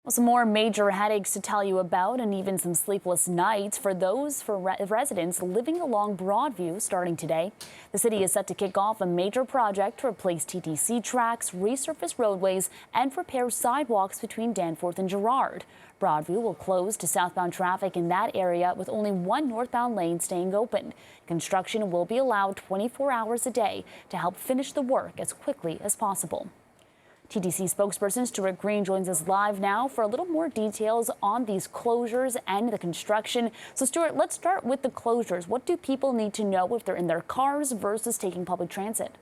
Some more major headaches to tell you about, and even some sleepless nights for residents living along Broadview starting today. The city is set to kick off a major project to replace TTC tracks, resurface roadways, and repair sidewalks between Danforth and Gerrard. Broadview will close to southbound traffic in that area with only one northbound lane staying open. Construction will be allowed 24 hours a day to help finish the work as quickly as possible. TTC spokesperson Stuart Green joins us live now for a little more details on these closures and the construction. So Stuart, let's start with the closures. What do people need to know if they're in their cars versus taking public transit?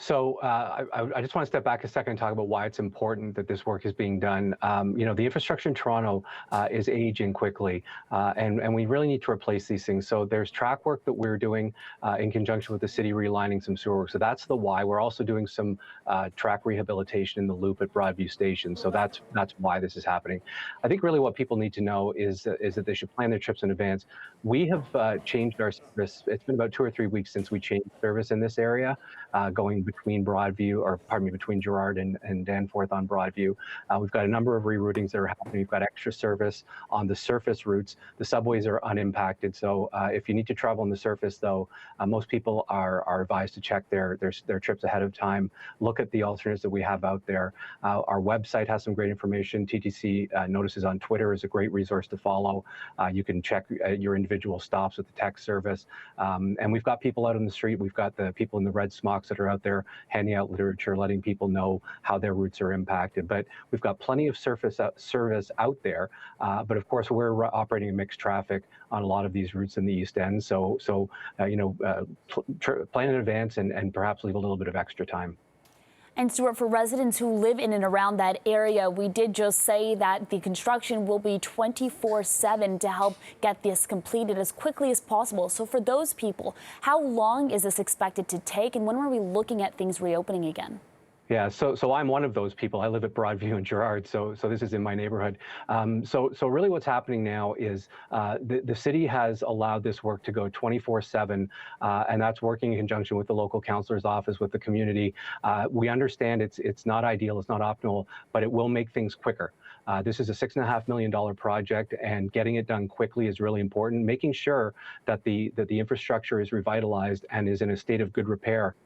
So I just want to step back a second and talk about why it's important that this work is being done. The infrastructure in Toronto is aging quickly, and we really need to replace these things. So there's track work that we're doing in conjunction with the city relining some sewer work. So that's the why. We're also doing some track rehabilitation in the loop at Broadview Station. So that's why this is happening. I think really what people need to know is that they should plan their trips in advance. We have changed our service. It's been about 2 or 3 weeks since we changed service in this area, going between between Gerrard and Danforth on Broadview. We've got a number of reroutings that are happening. We've got extra service on the surface routes. The subways are unimpacted. So if you need to travel on the surface, though, most people are advised to check their trips ahead of time. Look at the alternatives that we have out there. Our website has some great information. TTC Notices on Twitter is a great resource to follow. You can check your individual stops with the text service. And we've got people out on the street. We've got the people in the red smocks that are out there handing out literature, letting people know how their routes are impacted. But we've got plenty of service out there. But of course, we're operating in mixed traffic on a lot of these routes in the East End. So plan in advance and perhaps leave a little bit of extra time. And Stuart, for residents who live in and around that area, we did just say that the construction will be 24/7 to help get this completed as quickly as possible. So for those people, how long is this expected to take, and when are we looking at things reopening again? Yeah, so I'm one of those people. I live at Broadview and Gerrard, so this is in my neighborhood. So really what's happening now is the city has allowed this work to go 24/7, and that's working in conjunction with the local councillor's office, with the community. We understand it's not ideal, it's not optimal, but it will make things quicker. This is a $6.5 million project, and getting it done quickly is really important. Making sure that the infrastructure is revitalized and is in a state of good repair,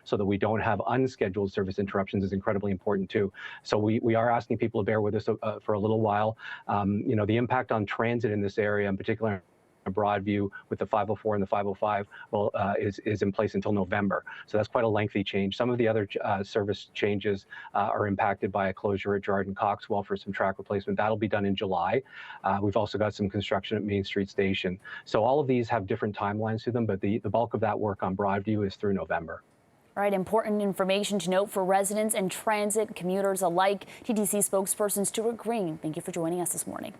so that we don't have unscheduled service interruptions, is incredibly important too. So we are asking people to bear with us for a little while. The impact on transit in this area, in particular Broadview with the 504 and the 505, is in place until November. So that's quite a lengthy change. Some of the other service changes are impacted by a closure at Gerrard and Coxwell for some track replacement. That'll be done in July. We've also got some construction at Main Street Station. So all of these have different timelines to them, but the bulk of that work on Broadview is through November. All right, important information to note for residents and transit commuters alike. TTC spokesperson Stuart Green, thank you for joining us this morning.